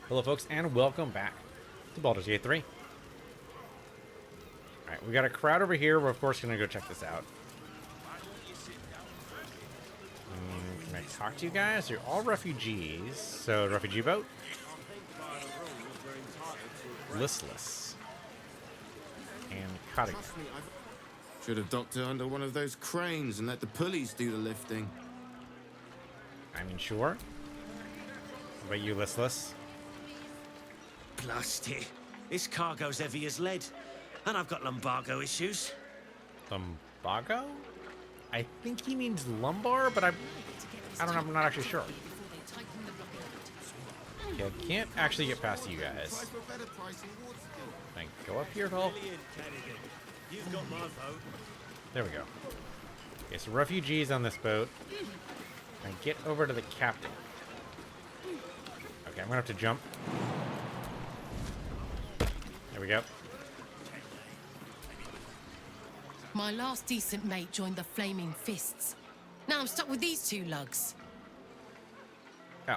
Hello folks, and welcome back to Baldur's Gate 3. Alright, we got a crowd over here. We're of course going to go check this out. Can I talk to you guys? You're all refugees. So, refugee boat? Listless. And cottage. Should have docked her under one of those cranes and let the pulleys do the lifting. I mean, sure. But you listless? Blasty. This cargo's heavy as lead. And I've got lumbago issues. Lumbago? I think he means lumbar, but I don't know, I'm not actually sure. Okay, I can't actually get past you guys. Can I go up here at all? You've got my vote. There we go. Okay, so refugees on this boat. Can I get over to the captain? Okay, I'm gonna have to jump. There we go. My last decent mate joined the Flaming Fists. Now I'm stuck with these two lugs. Oh,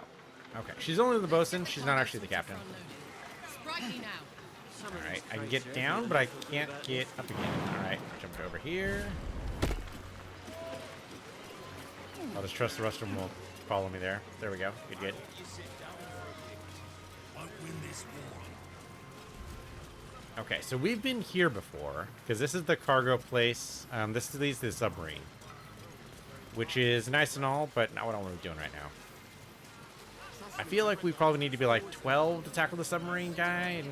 okay. She's only the bosun. She's not actually the captain. Sprightly now. Alright, I can get down, but I can't get up again. Alright, jump over here. I'll just trust the rest of them will follow me there. There we go. Good, good. Okay, so we've been here before, because this is the cargo place. This leads to the submarine, which is nice and all, but not what I'm really doing right now. I feel like we probably need to be like 12 to tackle the submarine guy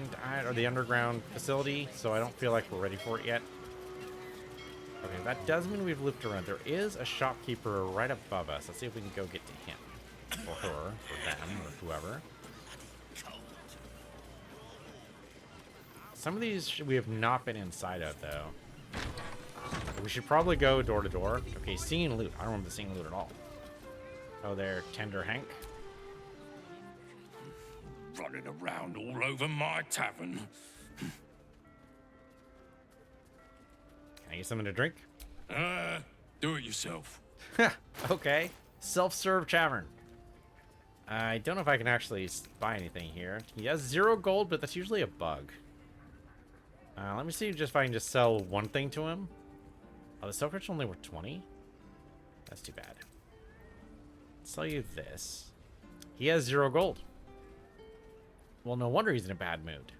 or the underground facility, so I don't feel like we're ready for it yet. Okay, that does mean we've looped around. There is a shopkeeper right above us. Let's see if we can go get to him, or her, or them, or whoever. Some of these we have not been inside of, though. We should probably go door to door. Okay, seeing loot. I don't remember seeing loot at all. Oh, there, Tender Hank. Running around all over my tavern. Can I get something to drink? Do it yourself. Okay. Self-serve tavern. I don't know if I can actually buy anything here. He has 0 gold, but that's usually a bug. Let me see just if I can just sell one thing to him. Oh, the self-rich only worth 20? That's too bad. I'll sell you this. He has 0 gold. Well, no wonder he's in a bad mood.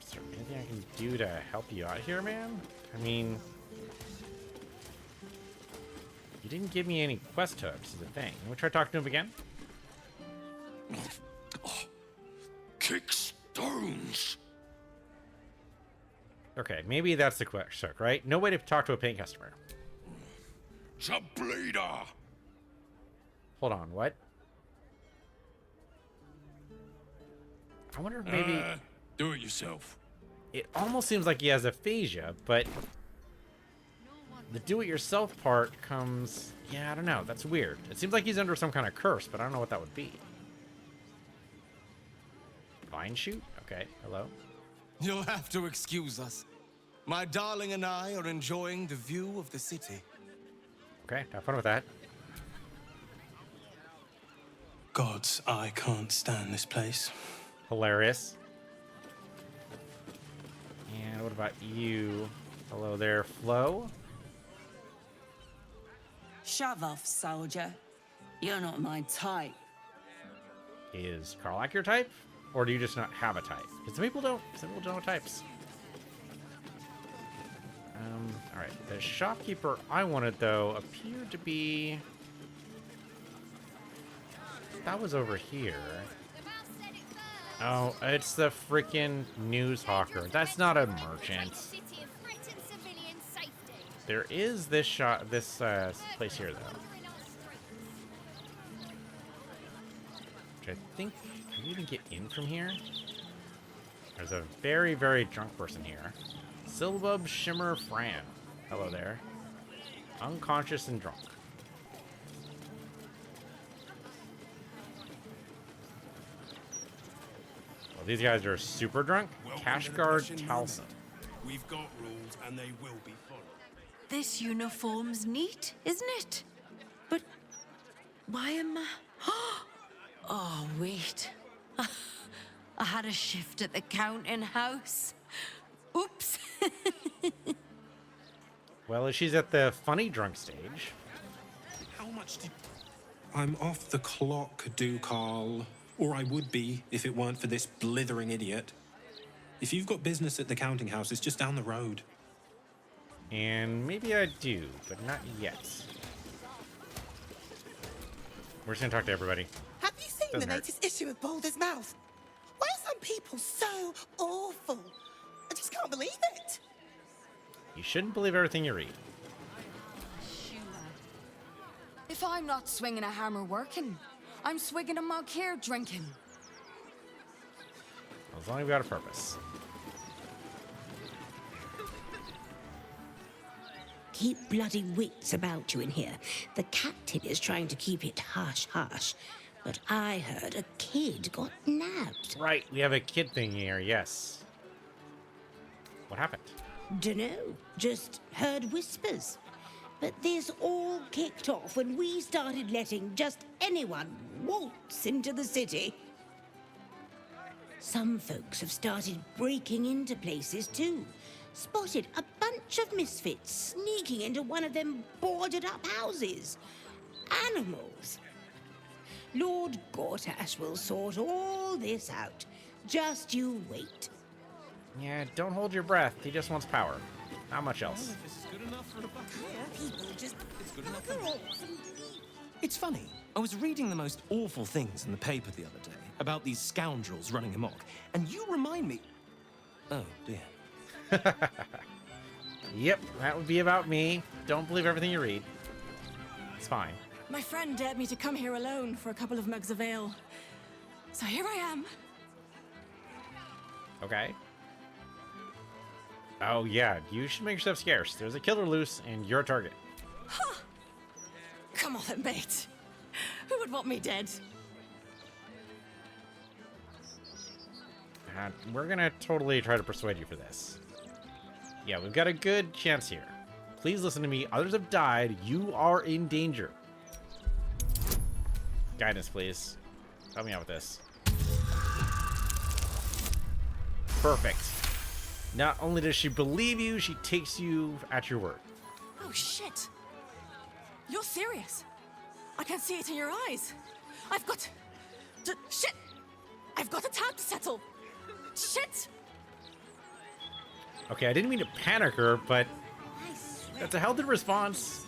Is there anything I can do to help you out here, man? I mean, you didn't give me any quest hooks, is the thing. Let me try talking to him again. Kick stones. Okay, maybe that's the quest hook, right? No way to talk to a paying customer. The bleeder. Hold on, what? I wonder if maybe... Do it yourself. It almost seems like he has aphasia, but... the do-it-yourself part comes... Yeah, I don't know. That's weird. It seems like he's under some kind of curse, but I don't know what that would be. Vine shoot? Okay, hello. You'll have to excuse us. My darling and I are enjoying the view of the city. Okay, have fun with that. Gods, I can't stand this place. Hilarious. And what about you? Hello there, Flo. Shove off, soldier. You're not my type. Is Karlach your type? Or do you just not have a type? Because some people don't have types. Alright. The shopkeeper I wanted, though, appeared to be... that was over here. Oh, it's the freaking news hawker. That's not a merchant. There is this place here, though. Which I think... can you even get in from here? There's a very, very drunk person here. Silbub Shimmer Fran. Hello there. Unconscious and drunk. Well, these guys are super drunk. Cashguard Talson. We've got rules and they will be followed. This uniform's neat, isn't it? But Why am I... Oh, wait. I had a shift at the counting house. Oops. Well, she's at the funny drunk stage. How much did... I'm off the clock, Ducal. Or I would be if it weren't for this blithering idiot. If you've got business at the counting house, it's just down the road. And maybe I do, but not yet. We're just gonna talk to everybody. Have you seen Doesn't the hurt. latest issue of Baldur's Mouth? Why are some people so awful? I just can't believe it. You shouldn't believe everything you read. If I'm not swinging a hammer working, I'm swigging a mug here drinking. As long as we got a purpose. Keep bloody wits about you in here. The captain is trying to keep it hush-hush. But I heard a kid got nabbed. Right, we have a kid thing here, yes. What happened? Dunno, just heard whispers. But this all kicked off when we started letting just anyone waltz into the city. Some folks have started breaking into places too. Spotted a bunch of misfits sneaking into one of them boarded-up houses. Animals. Lord Gortash will sort all this out. Just you wait. Yeah, don't hold your breath. He just wants power. Not much else. People just... It's funny. I was reading the most awful things in the paper the other day about these scoundrels running amok, and you remind me... Oh, dear. Yep, that would be about me. Don't believe everything you read. It's fine. My friend dared me to come here alone for a couple of mugs of ale. So here I am. Okay. Oh, yeah, you should make yourself scarce. There's a killer loose, and you're a target. Come on then, mate. Who would want me dead? We're gonna totally try to persuade you for this. Yeah, we've got a good chance here. Please listen to me. Others have died. You are in danger. Guidance, please. Help me out with this. Perfect. Not only does she believe you, she takes you at your word. Oh, shit. You're serious. I can see it in your eyes. I've got to... Shit! I've got a tab to settle. Shit! Okay, I didn't mean to panic her, but that's a healthy response.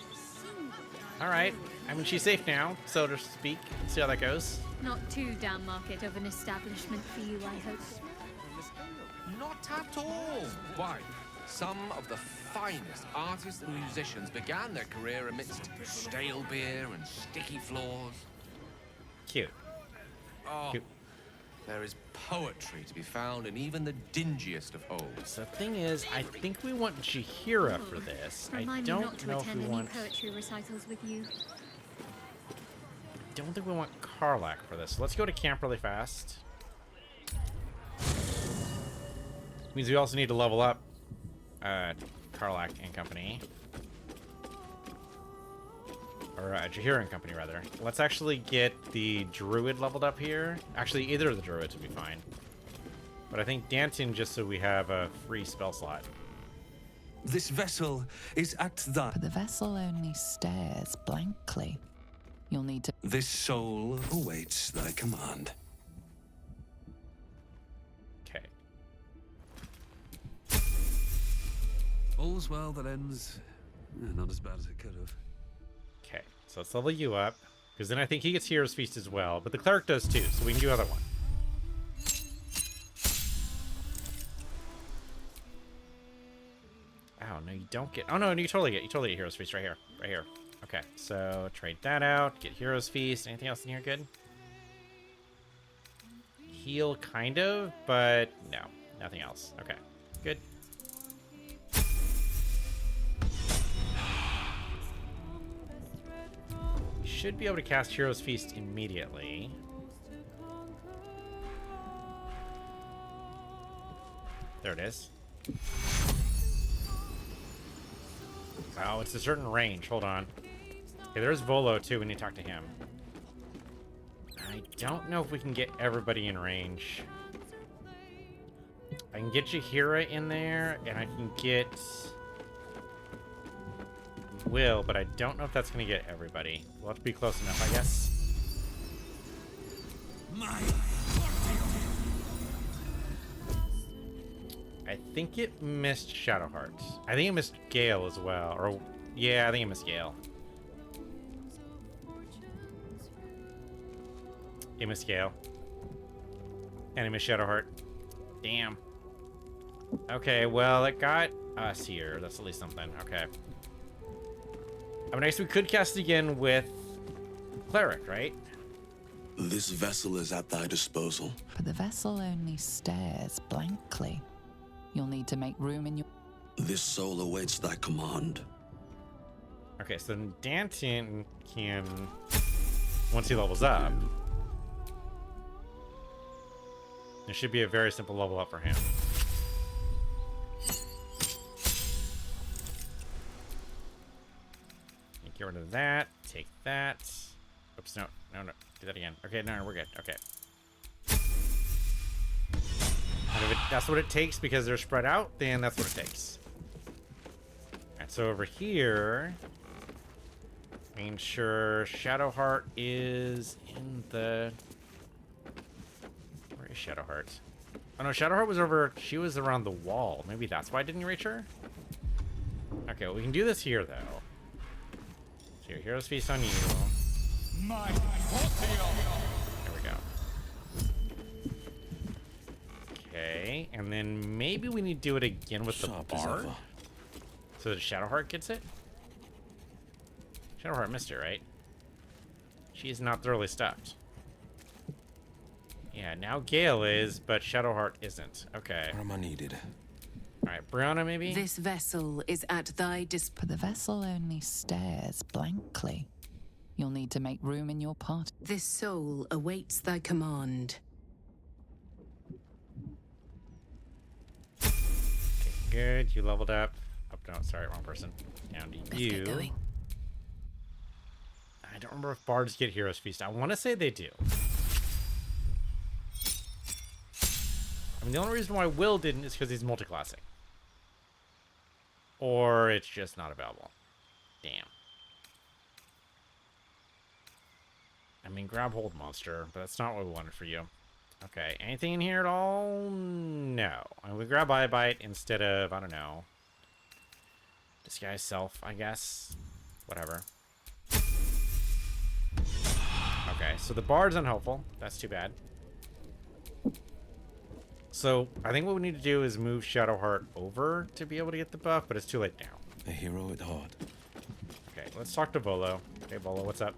All right. I mean, she's safe now, so to speak. See how that goes. Not too damn market of an establishment for you, I hope. Not at all. Why? Some of the finest artists and musicians began their career amidst stale beer and sticky floors. Cute. Oh, Cute. there is poetry to be found in even the dingiest of holes. The thing is, I think we want Jahira for this. I Remind me don't not to know if attend we any want... poetry recitals with you. I don't think we want Karlach for this. Let's go to camp really fast. Means we also need to level up Karlach and company. Or Jahira and company, rather. Let's actually get the druid leveled up here. Actually, either of the druids would be fine. But I think dancing just so we have a free spell slot. This vessel is at the... But the vessel only stares blankly. You'll need to... This soul awaits thy command. Okay. All's well that ends not as bad as it could have. Okay, so let's level you up. Because then I think he gets Hero's Feast as well. But the cleric does too, so we can do other one. Oh, no, you don't get... Oh, no, you totally get Hero's Feast right here. Right here. Okay, so trade that out. Get Hero's Feast. Anything else in here good? Heal, kind of, but no. Nothing else. Okay, good. Should be able to cast Hero's Feast immediately. There it is. Oh, it's a certain range. Hold on. Okay, there's Volo, too. We need to talk to him. I don't know if we can get everybody in range. I can get Jahira in there, and I can get Will, but I don't know if that's going to get everybody. We'll have to be close enough, I guess. I think it missed Shadowheart. I think it missed Gale as well. Or, yeah, I think it missed Gale. It missed Gale. And it missed Shadowheart. Damn. Okay, well, it got us here. That's at least something. Okay. I mean, I guess we could cast again with Cleric, right? This vessel is at thy disposal. But the vessel only stares blankly. You'll need to make room in your... This soul awaits thy command. Okay, so then Danton can, once he levels up, it should be a very simple level up for him. Get rid of that. Take that. Oops, no. Do that again. Okay, no, we're good. Okay. And if that's what it takes because they're spread out, then that's what it takes. Alright, so over here, making sure Shadowheart is in the... Where is Shadowheart? Oh no, Shadowheart was over... She was around the wall. Maybe that's why I didn't reach her? Okay, well, we can do this here, though. So your Hero's Feast on you. My There we go. Okay, and then maybe we need to do it again with the Bard. So that Shadowheart gets it? Shadowheart missed it, right? She's not thoroughly stuffed. Yeah, now Gale is, but Shadowheart isn't. Okay. Where am I needed? Alright, Brianna, maybe? This vessel is at thy disposal. But the vessel only stares blankly. You'll need to make room in your party. This soul awaits thy command. Okay, good. You leveled up. Oh, no, sorry, wrong person. Down to Let's you. get going. I don't remember if bards get Hero's Feast. I want to say they do. I mean, the only reason why Will didn't is because he's multi-classing. Or it's just not available. Damn. I mean, grab hold monster, but that's not what we wanted for you. Okay, anything in here at all? No. I mean, we grab Eye Bite instead of, I don't know, disguise self, I guess. Whatever. Okay, so the bard's unhelpful. That's too bad. So, I think what we need to do is move Shadowheart over to be able to get the buff, but it's too late now. A hero at heart. Okay, let's talk to Volo. Hey, Volo, what's up?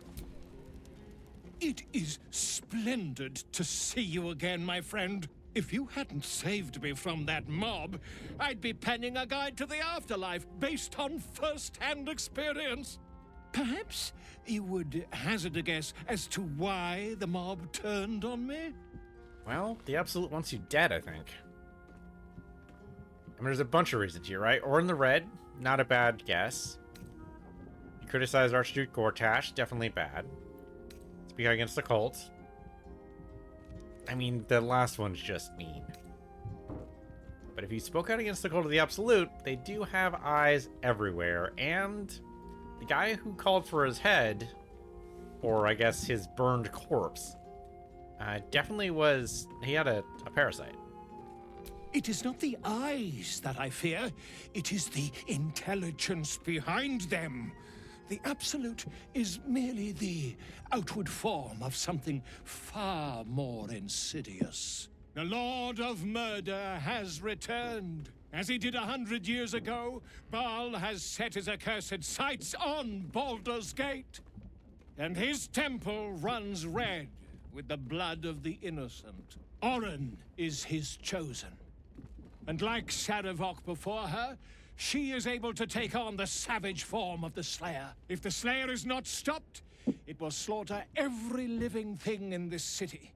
It is splendid to see you again, my friend. If you hadn't saved me from that mob, I'd be penning a guide to the afterlife based on first-hand experience. Perhaps you would hazard a guess as to why the mob turned on me? Well, the Absolute wants you dead, I think. I mean, there's a bunch of reasons here, right? Or in the red, not a bad guess. You criticize Archduke Gortash, definitely bad. Speak out against the cult. I mean, the last one's just mean. But if you spoke out against the cult of the Absolute, they do have eyes everywhere, and the guy who called for his head, or I guess his burned corpse, definitely was, he had a parasite. It is not the eyes that I fear, it is the intelligence behind them. The Absolute is merely the outward form of something far more insidious. The Lord of Murder has returned. As he did 100 years ago, Baal has set his accursed sights on Baldur's Gate. And his temple runs red with the blood of the innocent. Oren is his chosen. And like Sarevok before her, she is able to take on the savage form of the Slayer. If the Slayer is not stopped, it will slaughter every living thing in this city.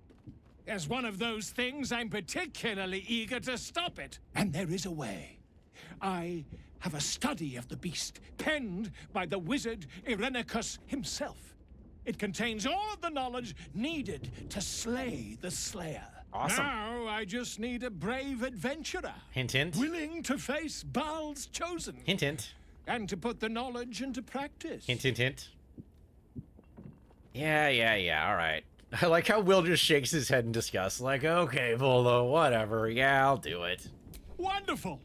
As one of those things, I'm particularly eager to stop it. And there is a way. I have a study of the beast, penned by the wizard Irenicus himself. It contains all of the knowledge needed to slay the Slayer. Awesome. Now I just need a brave adventurer. Hint, hint. Willing to face Baal's chosen. Hint, hint. And to put the knowledge into practice. Hint, hint, hint. Yeah, all right. I like how Will just shakes his head in disgust, like, okay, Volo, whatever, yeah, I'll do it. Wonderful!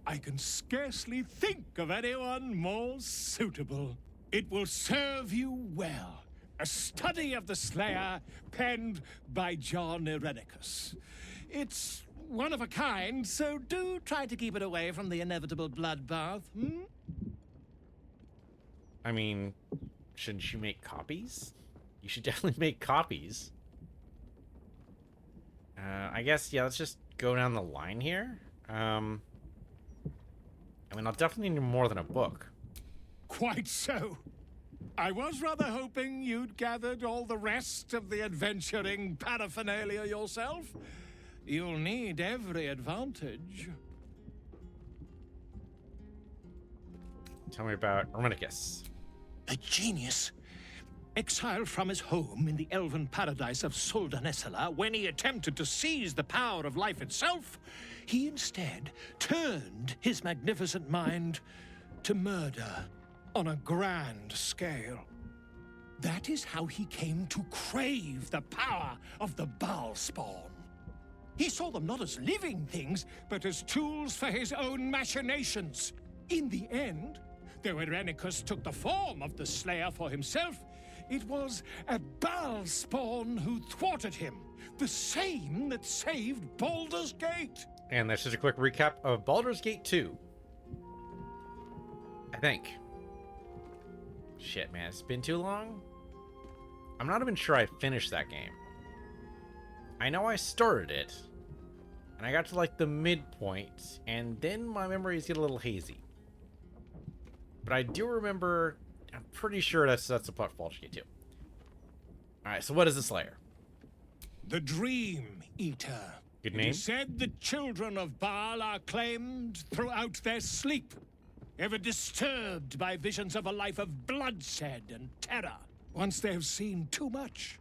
I can scarcely think of anyone more suitable. It will serve you well. A study of the Slayer, penned by John Irenicus. It's one of a kind, so do try to keep it away from the inevitable bloodbath, hmm? I mean, shouldn't you make copies? You should definitely make copies. I guess, yeah, let's just go down the line here. I mean, I'll definitely need more than a book. Quite so. I was rather hoping you'd gathered all the rest of the adventuring paraphernalia yourself. You'll need every advantage. Tell me about Irenicus. A genius. Exiled from his home in the elven paradise of Soldanessala, when he attempted to seize the power of life itself, he instead turned his magnificent mind to murder on a grand scale. That is how he came to crave the power of the Bhalspawn. He saw them not as living things, but as tools for his own machinations. In the end, though Irenicus took the form of the Slayer for himself, it was a Bhalspawn who thwarted him, the same that saved Baldur's Gate. And that's just a quick recap of Baldur's Gate 2. I think. Shit, man, it's been too long? I'm not even sure I finished that game. I know I started it, and I got to like the midpoint, and then my memories get a little hazy. But I do remember, I'm pretty sure that's a plot for Baldur's Gate 2. Alright, so what is the Slayer? The Dream Eater. Good name. It is said the children of Baal are claimed throughout their sleep, ever disturbed by visions of a life of bloodshed and terror. Once they have seen too much,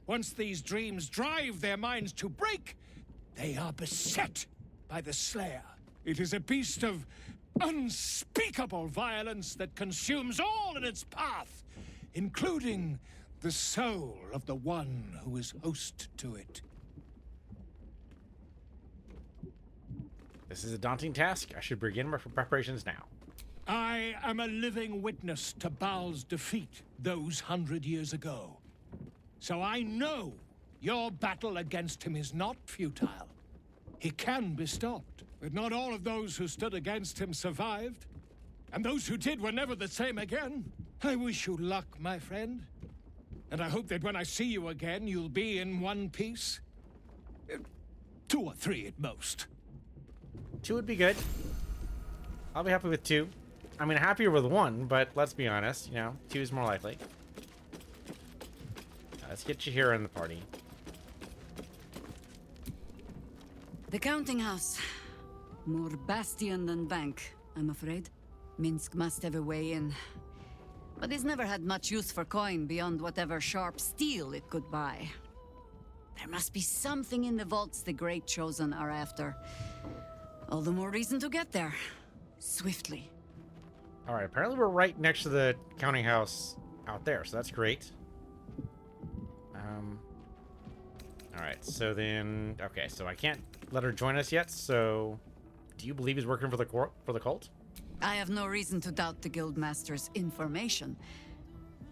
once these dreams drive their minds to break, they are beset by the Slayer. It is a beast of unspeakable violence that consumes all in its path, including the soul of the one who is host to it. This is a daunting task. I should begin my preparations now. I am a living witness to Baal's defeat those 100 years ago. So I know your battle against him is not futile. He can be stopped, but not all of those who stood against him survived. And those who did were never the same again. I wish you luck, my friend. And I hope that when I see you again, you'll be in one piece. 2 or 3 at most. 2 would be good. I'll be happy with 2. I mean, happier with 1, but let's be honest, you know, 2 is more likely. Let's get you here in the party. The counting house. More bastion than bank, I'm afraid. Minsk must have a way in. But he's never had much use for coin beyond whatever sharp steel it could buy. There must be something in the vaults the Great Chosen are after. All the more reason to get there. Swiftly. Alright, apparently we're right next to the counting house out there, so that's great. Alright, so then... Okay, so I can't let her join us yet, so... Do you believe he's working for the cult? I have no reason to doubt the Guildmaster's information.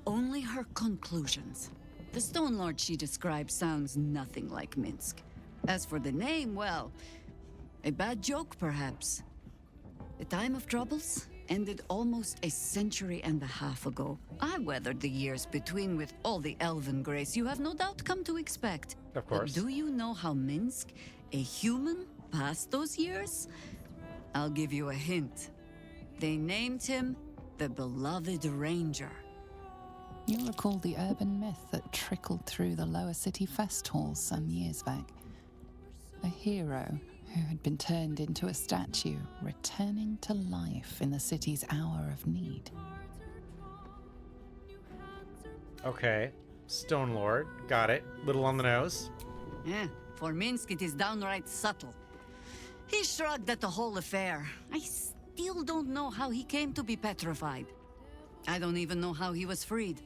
Only her conclusions. The Stone Lord she describes sounds nothing like Minsk. As for the name, well... A bad joke, perhaps. The time of troubles ended almost a century and a half ago. I weathered the years between with all the elven grace you have no doubt come to expect. Of course. But do you know how Minsk, a human, passed those years? I'll give you a hint. They named him the Beloved Ranger. You'll recall the urban myth that trickled through the lower city fest halls some years back. A hero who had been turned into a statue, returning to life in the city's hour of need. Okay. Stone Lord. Got it. Little on the nose. Yeah, for Minsk it is downright subtle. He shrugged at the whole affair. I still don't know how he came to be petrified. I don't even know how he was freed.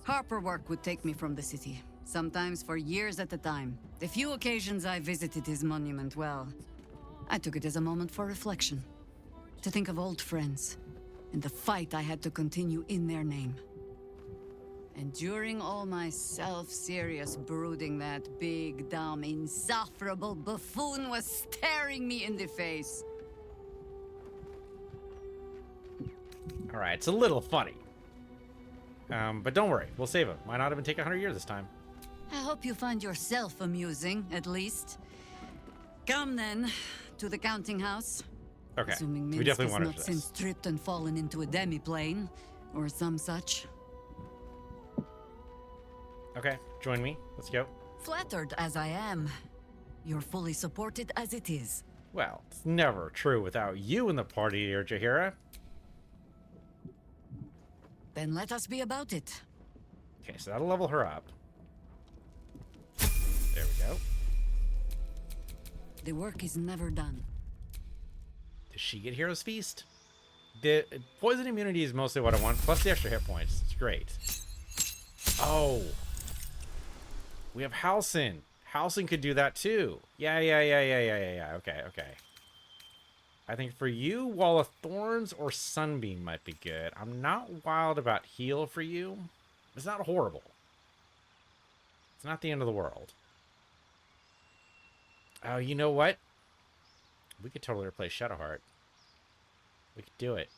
Harper work would take me from the city, sometimes for years at a time. The few occasions I visited his monument, well, I took it as a moment for reflection. To think of old friends, and the fight I had to continue in their name. And during all my self-serious brooding, that big, dumb, insufferable buffoon was staring me in the face. All right, it's a little funny. But don't worry, we'll save him. Might not even take 100 years this time. I hope you find yourself amusing, at least. Come then, to the counting house. Okay, Assuming we Minsk definitely has wanted not this. since tripped and fallen into a demiplane, or some such. Okay, join me. Let's go. Flattered as I am, you're fully supported as it is. Well, it's never true without you in the party, dear Jaheira. Then let us be about it. Okay, so that'll level her up. There we go. The work is never done. Does she get Hero's Feast? The poison immunity is mostly what I want, plus the extra hit points. It's great. Oh. We have Halsin. Halsin could do that too. Yeah. Okay. I think for you, Wall of Thorns or Sunbeam might be good. I'm not wild about heal for you. It's not horrible. It's not the end of the world. Oh, you know what? We could totally replace Shadowheart. We could do it.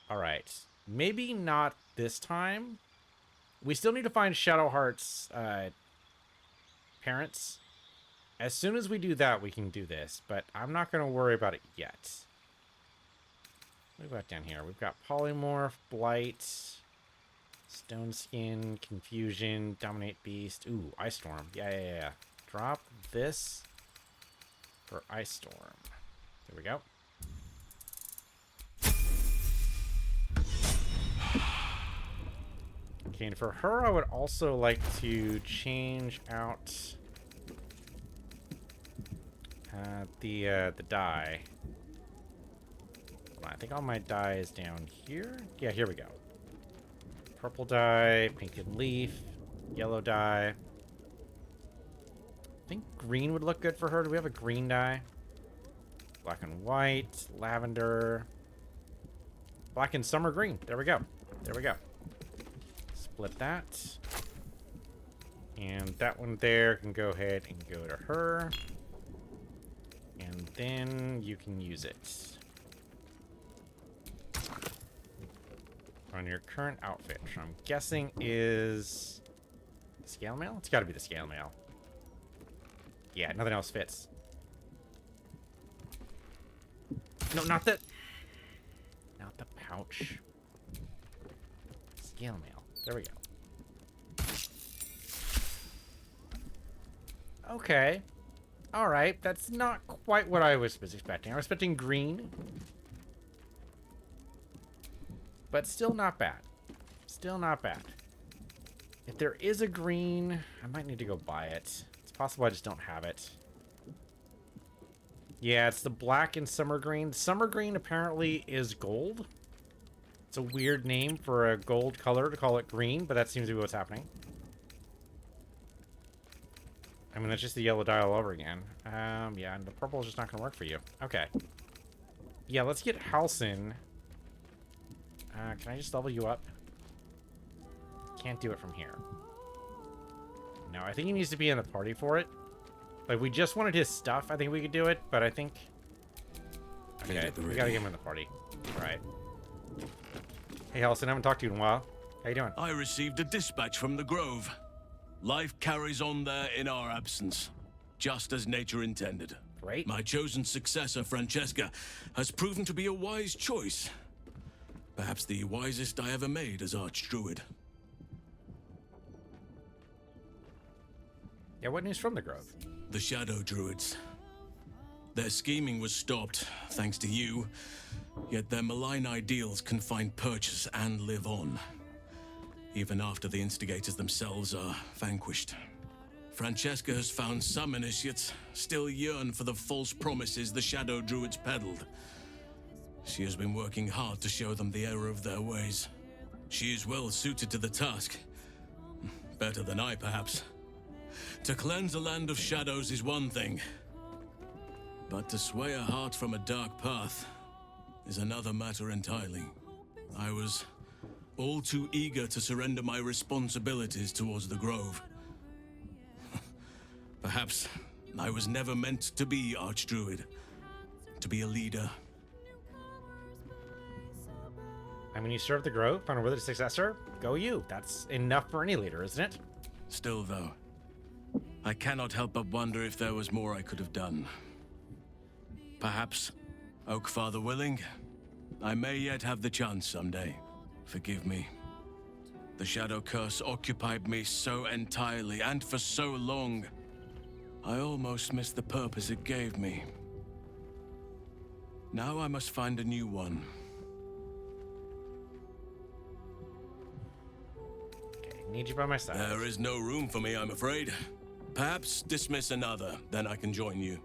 Alright. Maybe not this time. We still need to find Shadowheart's parents. As soon as we do that, we can do this. But I'm not going to worry about it yet. What about down here? We've got Polymorph, Blight, Stone Skin, Confusion, Dominate Beast. Ooh, Ice Storm. Yeah. Drop this for Ice Storm. There we go. Okay, and for her, I would also like to change out the dye. Hold on, I think all my dye is down here. Yeah, here we go. Purple dye, pink and leaf, yellow dye. I think green would look good for her. Do we have a green dye? Black and white, lavender, black and summer green. There we go. Split that. And that one there can go ahead and go to her. And then you can use it on your current outfit, which I'm guessing is the scale mail? It's got to be the scale mail. Yeah, nothing else fits. No, not the pouch. Scale mail. There we go. Okay. All right. That's not quite what I was expecting. I was expecting green. But still not bad. Still not bad. If there is a green, I might need to go buy it. It's possible I just don't have it. Yeah, it's the black and summer green. Summer green apparently is gold. It's a weird name for a gold color to call it green, but that seems to be what's happening. I mean, that's just the yellow dye all over again. Yeah, and the purple is just not going to work for you. Okay. Yeah, let's get Halsin. Can I just level you up? Can't do it from here. No, I think he needs to be in the party for it. Like, we just wanted his stuff. I think we could do it, but I think... Okay, we gotta get him in the party. Alright. Hey, Halsin, I haven't talked to you in a while. How you doing? I received a dispatch from the Grove. Life carries on there in our absence, just as nature intended. Great. My chosen successor, Francesca, has proven to be a wise choice. Perhaps the wisest I ever made as Archdruid. Yeah, what news from the Grove? The Shadow Druids. Their scheming was stopped, thanks to you, yet their malign ideals can find purchase and live on. even after the instigators themselves are vanquished. Francesca has found some initiates still yearn for the false promises the Shadow Druids peddled. She has been working hard to show them the error of their ways. She is well suited to the task. Better than I, perhaps. To cleanse a land of shadows is one thing, but to sway a heart from a dark path is another matter entirely. I was all too eager to surrender my responsibilities towards the Grove. Perhaps I was never meant to be Archdruid, to be a leader. I mean, you served the Grove, found a worthy successor. Go you. That's enough for any leader, isn't it? Still, though, I cannot help but wonder if there was more I could have done. Perhaps, Oakfather willing, I may yet have the chance someday. Forgive me. The Shadow Curse occupied me so entirely and for so long, I almost missed the purpose it gave me. Now I must find a new one. Okay, need you by my side. There is no room for me, I'm afraid. Perhaps dismiss another, then I can join you.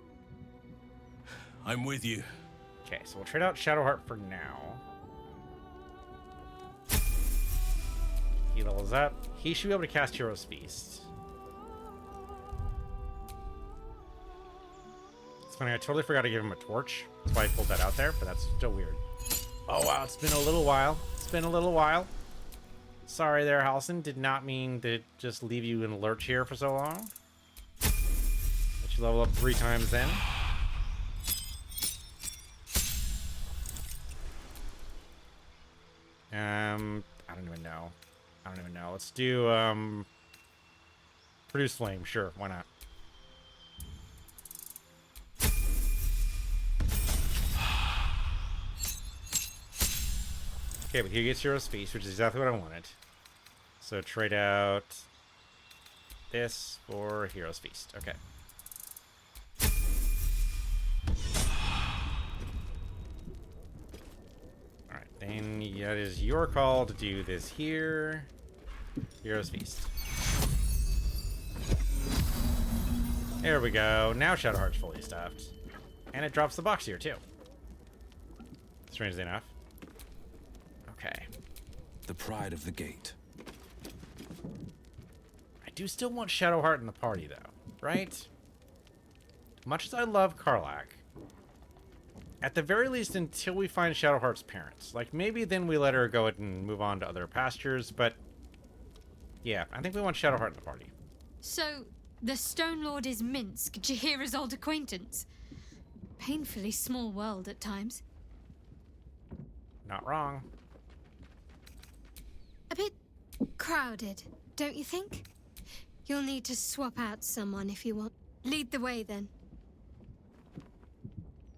I'm with you. Okay, so we'll trade out Shadowheart for now. He levels up. He should be able to cast Hero's Feast. It's funny, I totally forgot to give him a torch. That's why I pulled that out there, but that's still weird. Oh wow, it's been a little while. It's been a little while. Sorry there, Halson. Did not mean to just leave you in a lurch here for so long. Let you level up 3 times then. I don't even know. I don't even know. Let's do, Produce Flame. Sure, why not? Okay, but here gets Hero's Feast, which is exactly what I wanted. So trade out this for Hero's Feast. Okay. Alright, then it is your call to do this here. Hero's Feast. There we go. Now Shadowheart's fully stuffed. And it drops the box here, too. Strangely enough. Okay. The pride of the gate. I do still want Shadowheart in the party, though. Right? Much as I love Karlach, at the very least until we find Shadowheart's parents. Like, maybe then we let her go and move on to other pastures, but... yeah, I think we want Shadowheart in the party. So, the Stone Lord is Minsk, Jaheira's old acquaintance. Painfully small world at times. Not wrong. A bit crowded, don't you think? You'll need to swap out someone if you want. Lead the way, then.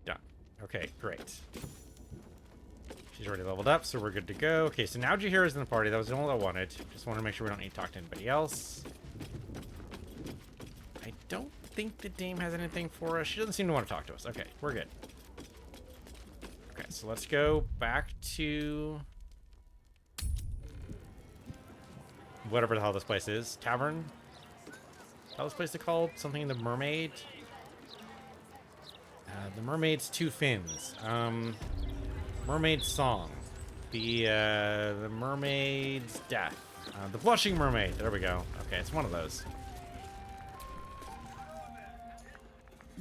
Done. Okay, great. She's already leveled up, so we're good to go. Okay, so now Jaheira's in the party. That was the only one I wanted. Just want to make sure we don't need to talk to anybody else. I don't think the dame has anything for us. She doesn't seem to want to talk to us. Okay, we're good. Okay, so let's go back to... whatever the hell this place is. Tavern? How this place is called? Something the Mermaid? The Mermaid's Two Fins. Mermaid's Song. The Mermaid's Death. The Blushing Mermaid. There we go. Okay, it's one of those.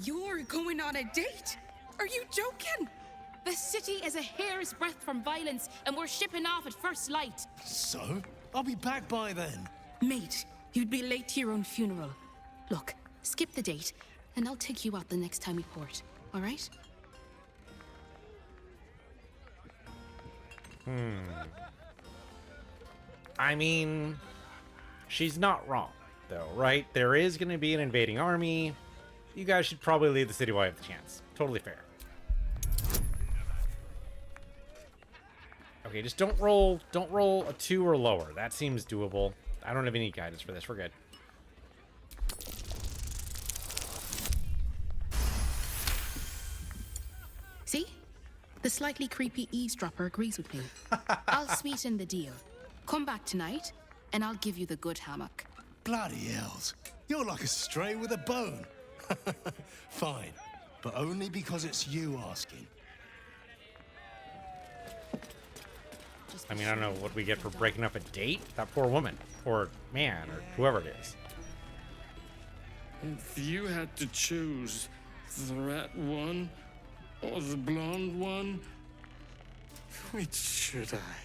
You're going on a date? Are you joking? The city is a hair's breadth from violence, and we're shipping off at first light. So? I'll be back by then. Mate, you'd be late to your own funeral. Look, skip the date, and I'll take you out the next time we port, all right? I mean, she's not wrong, though, right? There is going to be an invading army. You guys should probably leave the city while you have the chance. Totally fair. Okay, just don't roll a 2 or lower. That seems doable. I don't have any guidance for this. We're good. See? The slightly creepy eavesdropper agrees with me. I'll sweeten the deal. Come back tonight, and I'll give you the good hammock. Bloody hells. You're like a stray with a bone. Fine, but only because it's you asking. I mean, I don't know what we get for breaking up a date. That poor woman. Or man, or whoever it is. If you had to choose the rat one or the blonde one, which should I?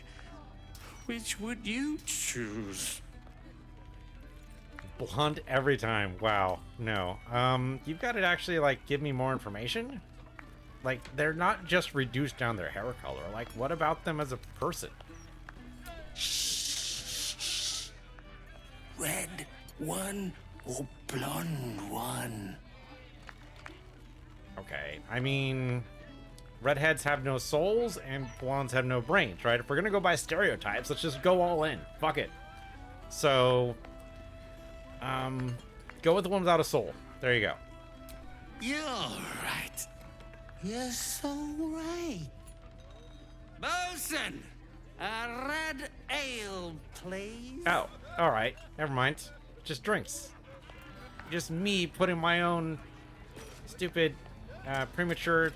Which would you choose? Blonde every time. Wow. No. You've got to actually, like, give me more information. Like, they're not just reduced down their hair color. Like, what about them as a person? Red one or blonde one? Okay. I mean, redheads have no souls and blondes have no brains, right? If we're gonna go by stereotypes, let's just go all in. Fuck it. So, go with the one without a soul. There you go. You're right. You're so right. Bosun! A red ale, please. Oh, all right. Never mind. Just drinks. Just me putting my own stupid, premature,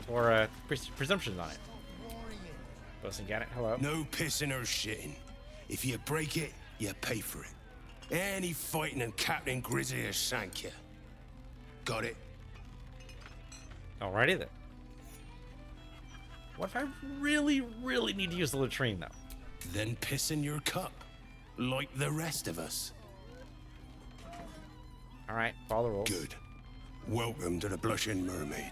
or presumptions on it. Bosun, get it? Hello? No pissing or shitting. If you break it, you pay for it. Any fighting and Captain Grizzly will shank you. Got it? Alrighty then. What if I really, really need to use the latrine, though? Then piss in your cup, like the rest of us. Alright, follow the rules. Good. Welcome to the Blushing Mermaid.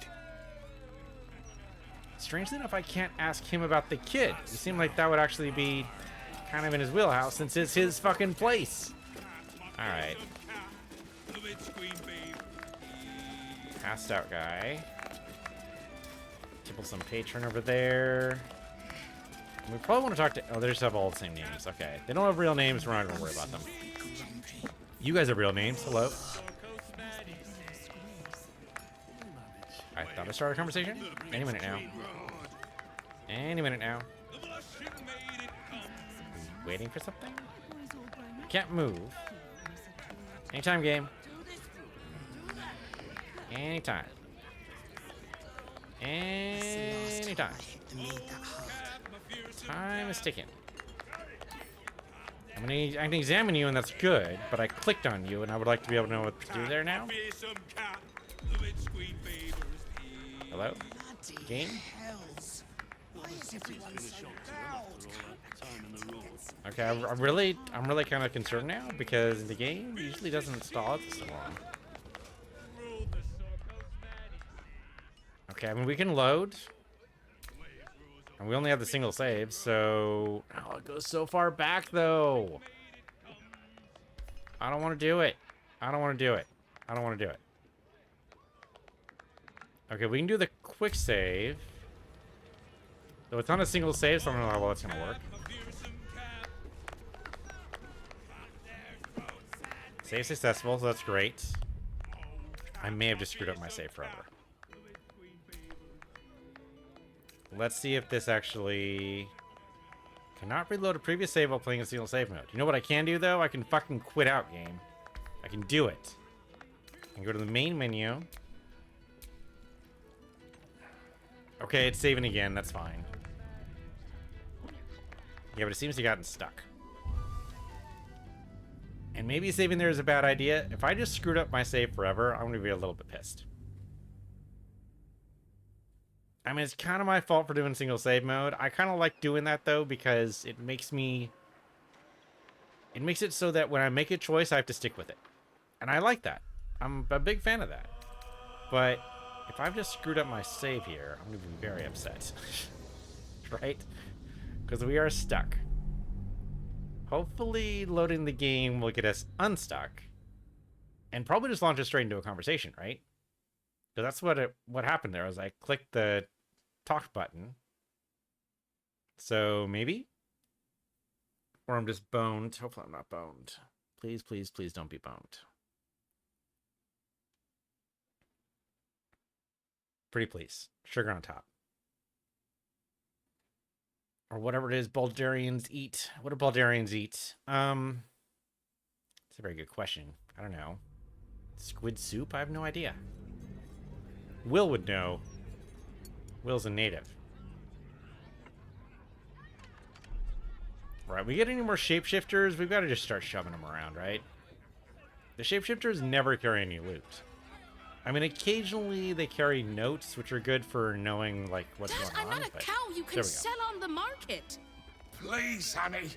Strangely enough, I can't ask him about the kid. It seemed like that would actually be kind of in his wheelhouse, since it's his fucking place. Alright. Passed out guy. Tipple some patron over there. We probably want to talk to... Oh, they just have all the same names. Okay. They don't have real names. We're not going to worry about them. You guys have real names. Hello. I thought I started a conversation. Any minute now. Any minute now. Waiting for something? Can't move. Anytime, game. Anytime. Anytime. Time is ticking. I can examine you, and that's good, but I clicked on you, and I would like to be able to know what to do there now. Hello? Game? Okay, I'm really kind of concerned now, because the game usually doesn't stall out so long. Okay, I mean, we can load. And we only have the single save, so... Oh, it goes so far back, though. I don't want to do it. I don't want to do it. I don't want to do it. Okay, we can do the quick save. Though it's not a single save, so I don't know how well it's going to work. Save successful, so that's great. I may have just screwed up my save forever. Let's see if this actually... Cannot reload a previous save while playing a single save mode. You know what I can do, though? I can fucking quit out, game. I can do it. I can go to the main menu. Okay, it's saving again. That's fine. Yeah, but it seems to have gotten stuck. And maybe saving there is a bad idea. If I just screwed up my save forever, I'm going to be a little bit pissed. I mean, it's kind of my fault for doing single save mode. I kind of like doing that, though, because it makes me... It makes it so that when I make a choice, I have to stick with it. And I like that. I'm a big fan of that. But if I've just screwed up my save here, I'm going to be very upset. Right? Because we are stuck. Hopefully loading the game will get us unstuck. And probably just launch us straight into a conversation, right? Because that's what happened there, was I clicked the talk button. So maybe? Or I'm just boned. Hopefully I'm not boned. Please, please, please don't be boned. Pretty please. Sugar on top. Or whatever it is Baldurians eat. What do Baldurians eat? It's a very good question. I don't know. Squid soup? I have no idea. Will would know. Will's a native. Right, we get any more shapeshifters? We've got to just start shoving them around, right? The shapeshifters never carry any loot. I mean, occasionally they carry notes, which are good for knowing, like, what's Dad, going on. I'm not a cow you can sell on the market. Please, honey.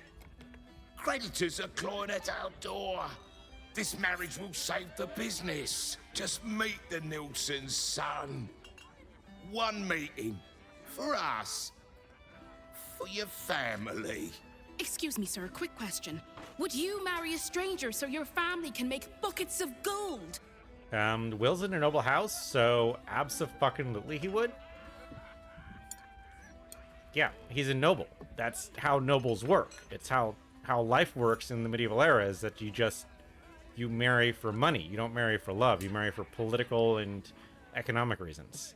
Creditors are clawing at our door. This marriage will save the business. Just meet the Nilsson's son. One meeting. For us. For your family. Excuse me, sir, a quick question. Would you marry a stranger so your family can make buckets of gold? Will's in a noble house, so abso-fucking-lutely he would. Yeah, he's a noble. That's how nobles work. It's how life works in the medieval era, is that you marry for money. You don't marry for love. You marry for political and economic reasons.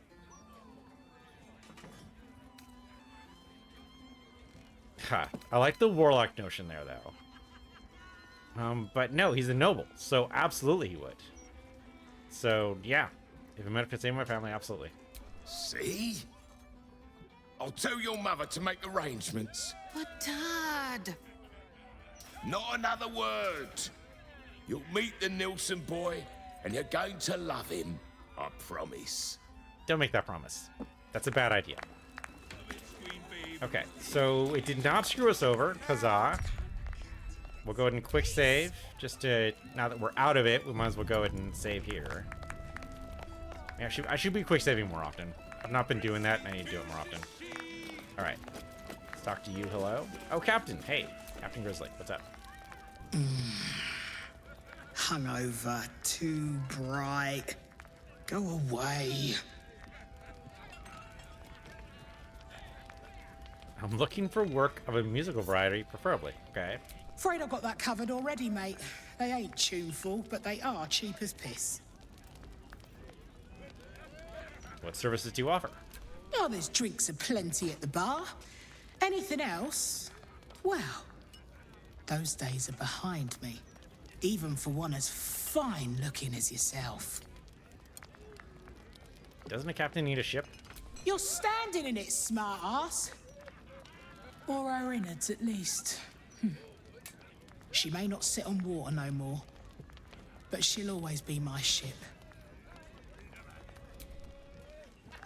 Ha, I like the warlock notion there, though. But no, he's a noble, so absolutely he would. So, yeah. If a man could save my family, absolutely. See? I'll tell your mother to make arrangements. But, Dad... Not another word. You'll meet the Nilsson boy, and you're going to love him. I promise. Don't make that promise. That's a bad idea. Okay, so it did not screw us over. Huzzah. We'll go ahead and quick save. Just to, now that we're out of it, we might as well go ahead and save here. Yeah, I should be quick saving more often. I've not been doing that, and I need to do it more often. Alright. Let's talk to you. Hello? Oh, Captain. Hey. Captain Grizzly. What's up? Hungover. Too bright. Go away. I'm looking for work of a musical variety, preferably. Okay. Afraid I've got that covered already, mate. They ain't tuneful, but they are cheap as piss. What services do you offer? Oh, there's drinks aplenty at the bar. Anything else? Well, those days are behind me. Even for one as fine-looking as yourself. Doesn't a captain need a ship? You're standing in it, smart-ass. Or our innards, at least. She may not sit on water no more, but she'll always be my ship.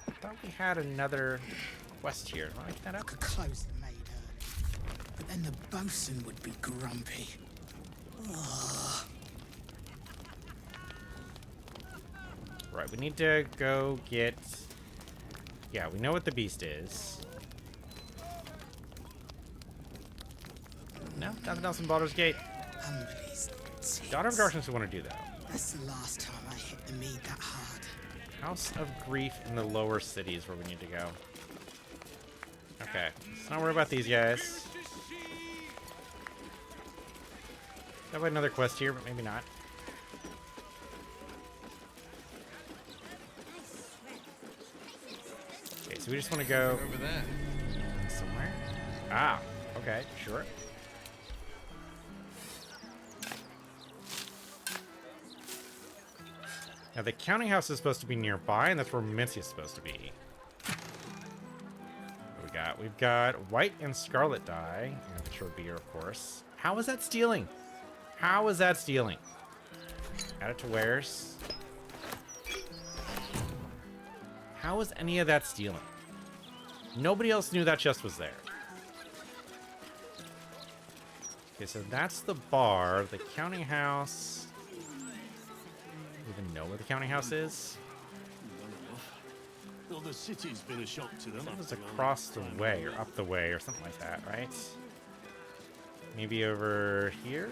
I thought we had another quest here. Want to pick that up? I could close the maid early, but then the bosun would be grumpy. Ugh. Right, we need to go get... Yeah, we know what the beast is. No, nothing else in Baldur's Gate. Daughter of Darkness we want to do, though. That's the last time I hit the mead that hard. House of Grief in the lower cities where we need to go. Okay, let's not worry about these guys. Have another quest here, but maybe not. Okay, so we just want to go over there somewhere. Ah, okay, sure. Now the counting house is supposed to be nearby, and that's where Mincy is supposed to be. What we got? We've got white and scarlet dye, and mature beer, of course. How is that stealing? How is that stealing? Add it to wares. How is any of that stealing? Nobody else knew that chest was there. Okay, so that's the bar. The counting house... Even know where the counting house is? Well, the city's been a shock to them. It was across the way, or up the way, or something like that, right? Maybe over here?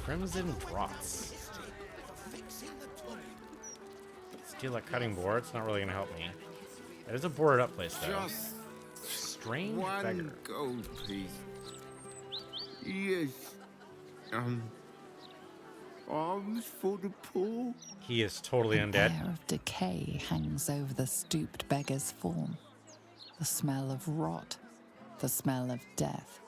Crimson Draughts. Steal a cutting board. It's not really going to help me. It is a boarded up place, though. Just Strange one beggar. gold piece. Yes. Alms for the poor. He is totally An undead. air of decay hangs over the stooped beggar's form. The smell of rot. The smell of death.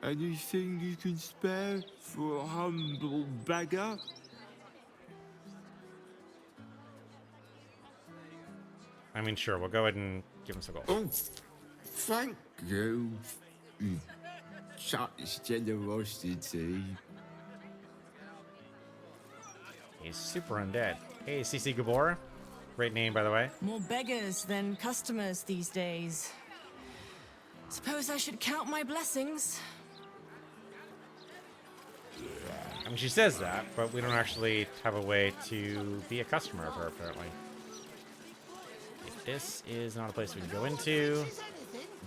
Anything you can spare for a humble beggar? I mean, sure, we'll go ahead and give him some gold. Oh, thank you. Such generosity. He's super undead. Hey, CC Gabor. Great name, by the way. More beggars than customers these days. Suppose I should count my blessings. I mean, she says that, but we don't actually have a way to be a customer of her, apparently. This is not a place we can go into.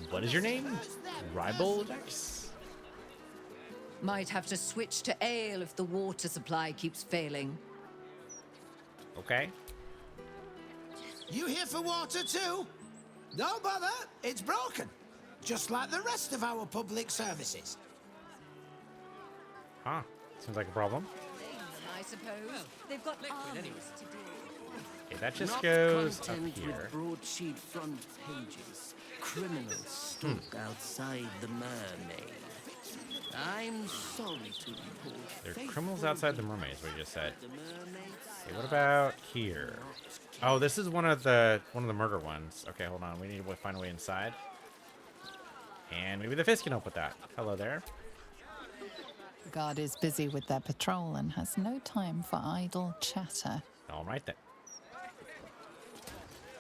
What is your name? Ribaldex? Might have to switch to ale if the water supply keeps failing. Okay. You here for water too? No bother, it's broken. Just like the rest of our public services. Huh. Seems like a problem. I suppose. They've got liquid anyway. Okay, that just Not goes up content here. with broadsheet front pages. Criminals stalk outside the mermaid. I'm sorry to report. There are criminals outside the mermaid, is what you just said. Okay, what about here? Oh, this is one of the murder ones. Okay, hold on. We need to find a way inside. And maybe the fist can help with that. Hello there. The guard is busy with their patrol and has no time for idle chatter. All right then.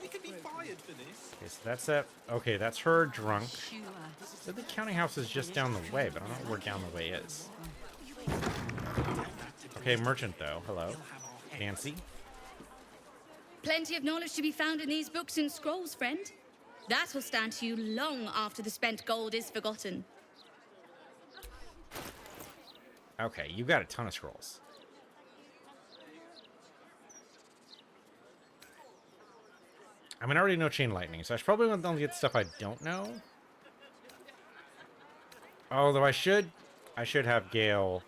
We could be fired for this. Okay, so that's it. Okay, that's her drunk. So the counting house is just down the way, but I don't know where down the way is. Okay, merchant though. Hello. Nancy. Plenty of knowledge to be found in these books and scrolls, friend. That will stand to you long after the spent gold is forgotten. Okay, you got a ton of scrolls. I mean, I already know chain lightning, so I should probably want to get stuff I don't know. Although I should have Gale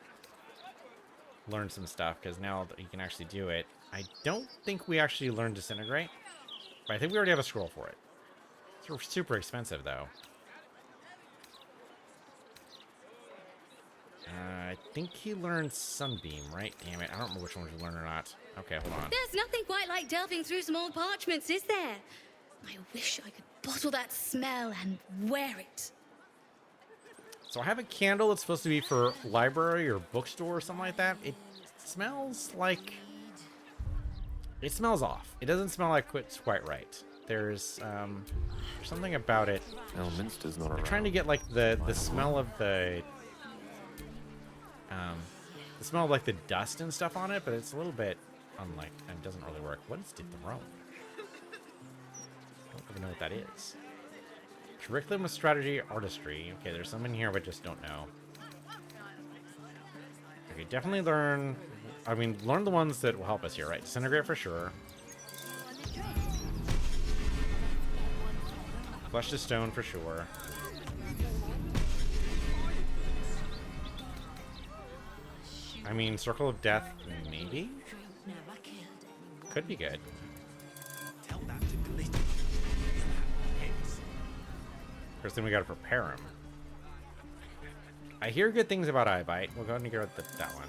learn some stuff, because now that he can actually do it. I don't think we actually learned Disintegrate, but I think we already have a scroll for it. It's super expensive, though. I think he learned Sunbeam, right? Damn it, I don't remember which one he learned or not. Okay, hold on. There's nothing quite like delving through some old parchments, is there? I wish I could bottle that smell and wear it. So I have a candle that's supposed to be for library or bookstore or something like that. It smells like... It smells off. It doesn't smell like it's quite right. There's something about it. Elminster's not I'm around. trying to get like the smell of the smell of like the dust and stuff on it, but it's a little bit unlike and doesn't really work. What is dethrone? I don't even know what that is. Curriculum of strategy, artistry. Okay, there's some in here but just don't know. Okay, definitely learn. I mean, learn the ones that will help us here, right? Disintegrate for sure. Flesh to stone for sure. I mean, Circle of Death, maybe? Could be good. First thing we gotta prepare him. I hear good things about Eye Bite. We'll go ahead and go with that one.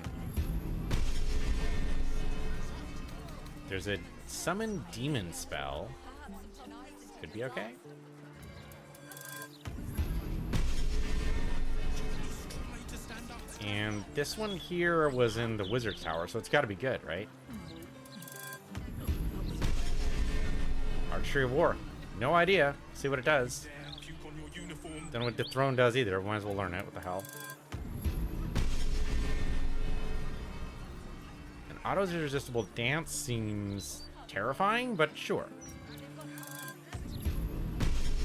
There's a summon demon spell. Could be okay. And this one here was in the Wizard's Tower, so it's got to be good, right? Artistry of War. No idea. See what it does. Don't know what the throne does either. Might as well learn it. What the hell? An auto's irresistible dance seems terrifying, but sure.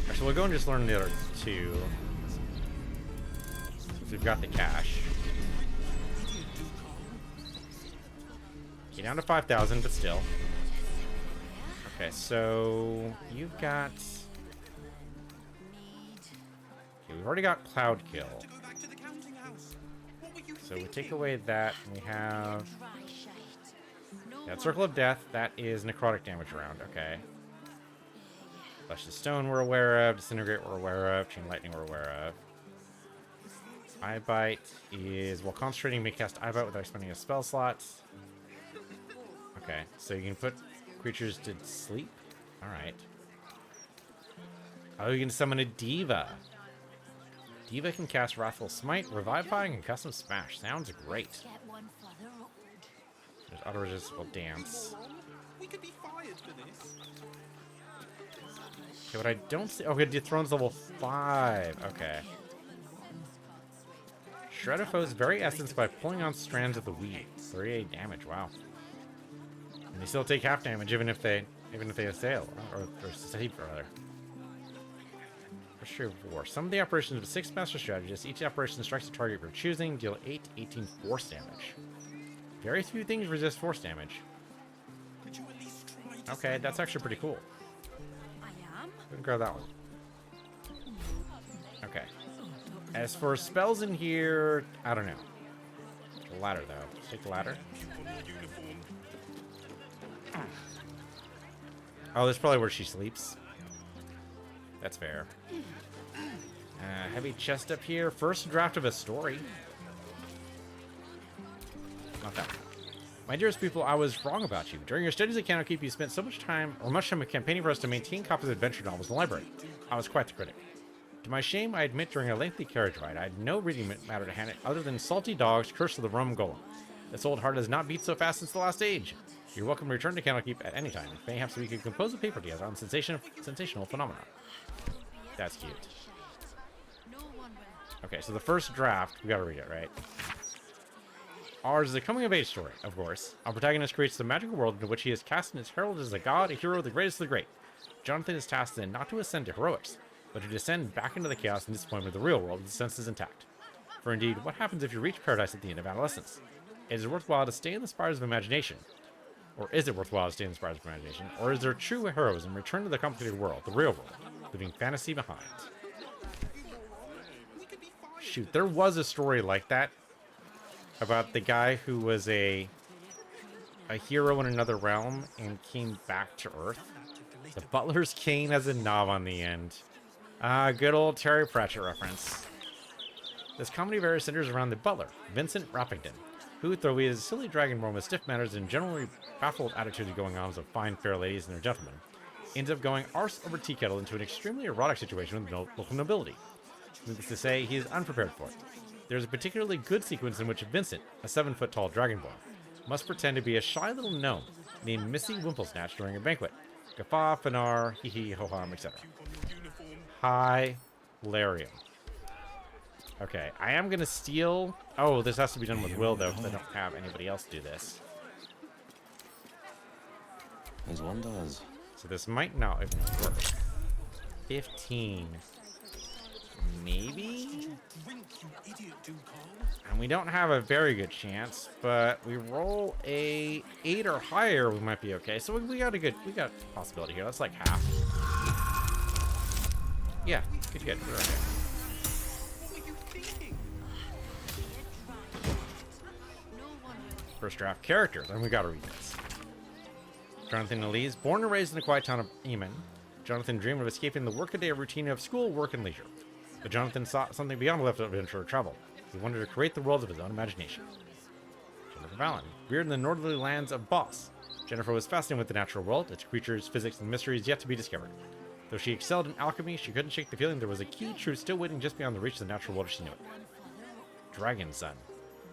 Actually, we'll go and just learn the other two. Since we've got the cash. Okay, down to 5,000, but still. Okay, so you've got... Okay, we've already got Cloud Kill. So we take away that, and we have... Yeah, Circle of Death, that is necrotic damage around, okay. Flesh to Stone we're aware of, Disintegrate we're aware of, Chain Lightning we're aware of. Eye Bite is while concentrating, may cast Eye Bite without expending a spell slot. Okay, so you can put creatures to sleep. All right. Oh, you can summon a Diva. Diva can cast Wrathful Smite, Revivify, and Custom Smash. Sounds great. There's auto-resistible dance. We could be fired for this. Okay, but I don't see. Okay, Dethrone's level 5. Okay. Shred a foe's very essence by pulling on strands of the weed. 38 damage. Wow. And they still take half damage even if they assail or succeed rather. History of War. Some of the operations of 6 master strategists. Each operation strikes a target for choosing. Deal 8 to 18 force damage. Very few things resist force damage. Okay, that's actually pretty cool. We can grab that one. Okay. As for spells in here, I don't know. The ladder, though. Let's take the ladder. Oh, that's probably where she sleeps. That's fair. Heavy chest up here. First draft of a story. Not that one. My dearest people, I was wrong about you. During your studies at Candlekeep, you spent much time campaigning for us to maintain copies of adventure novels in the library. I was quite the critic. To my shame, I admit during a lengthy carriage ride, I had no reading matter to hand it other than Salty Dogs, Curse of the Rum Golem. This old heart has not beat so fast since the last age. You're welcome to return to Candlekeep at any time. Perhaps we could compose a paper together on sensational phenomena. That's cute. Okay, so the first draft, we gotta read it, right? Ours is a coming-of-age story, of course. Our protagonist creates the magical world into which he is cast and is heralded as a god, a hero, the greatest of the great. Jonathan is tasked then not to ascend to heroics, but to descend back into the chaos and disappointment of the real world with his senses intact. For indeed, what happens if you reach paradise at the end of adolescence? Is it worthwhile to stay in the spires of imagination? Or is it worthwhile to stay in the spires of imagination? Or is there true heroism return to the complicated world, the real world, leaving fantasy behind? Shoot, there was a story like that about the guy who was a hero in another realm and came back to Earth. The Butler's Cane has a knob on the end. Good old Terry Pratchett reference. This comedy of error centers around the butler, Vincent Rappington, who, though he is a silly dragonborn with stiff manners and generally baffled attitudes of going on of fine fair ladies and their gentlemen, ends up going arse over tea kettle into an extremely erotic situation with local nobility. Needless to say, he is unprepared for it. There's a particularly good sequence in which Vincent, a 7-foot-tall dragonborn, must pretend to be a shy little gnome named Missy Wimplesnatch during a banquet. Guffaw, Fanar, hee-hee, ho-hum, etc. Hilarious. Okay, I am gonna steal... Oh, this has to be done with Will, though, because I don't have anybody else do this. As one does. So this might not even work. 15. Maybe? And we don't have a very good chance, but we roll a 8 or higher, we might be okay. So we got a possibility here. That's like half. Yeah, good. We're okay. First draft characters, and we gotta read this. Jonathan Elise, born and raised in the quiet town of Eamon, Jonathan dreamed of escaping the workaday routine of school, work, and leisure. But Jonathan sought something beyond a left adventure travel. He wanted to create the world of his own imagination. Jennifer Valen, reared in the northerly lands of Boss. Jennifer was fascinated with the natural world, its creatures, physics, and mysteries yet to be discovered. Though she excelled in alchemy, she couldn't shake the feeling there was a key truth still waiting just beyond the reach of the natural world as she knew it. Dragon Son,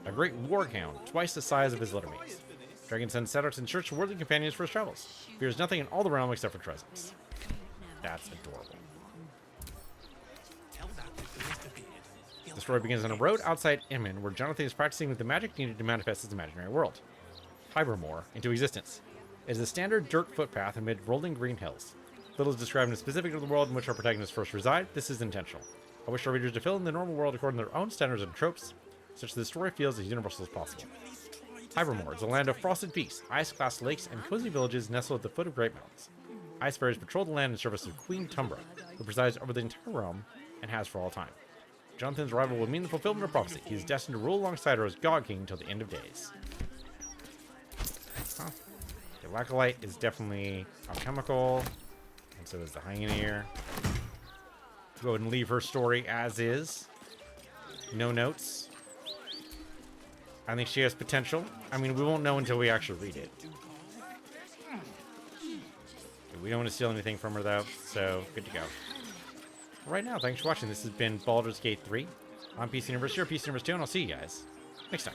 a great warhound, twice the size of his litter mates. Dragon Son set out in search of worthy companions for his travels. Fears nothing in all the realm except for presents. That's adorable. The story begins on a road outside Emin, where Jonathan is practicing with the magic needed to manifest his imaginary world. Hybermore into existence. It is a standard dirt footpath amid rolling green hills. Little is described in specific to the world in which our protagonists first reside. This is intentional. I wish our readers to fill in the normal world according to their own standards and tropes, such that the story feels as universal as possible. Hybermore is a land of frosted peace, ice-clad lakes, and cozy villages nestled at the foot of great mountains. Ice fairies patrol the land in service of Queen Tumbra, who presides over the entire realm and has for all time. Jonathan's arrival will mean the fulfillment of prophecy. He is destined to rule alongside her as God King until the end of days. Huh. The Laccolite is definitely alchemical, and so is the Hyenear. Go ahead and leave her story as is. No notes. I think she has potential. I mean, we won't know until we actually read it. We don't want to steal anything from her, though, so good to go. Right now, thanks for watching. This has been Baldur's Gate 3 on PC Universe, your PC Universe 2, and I'll see you guys next time.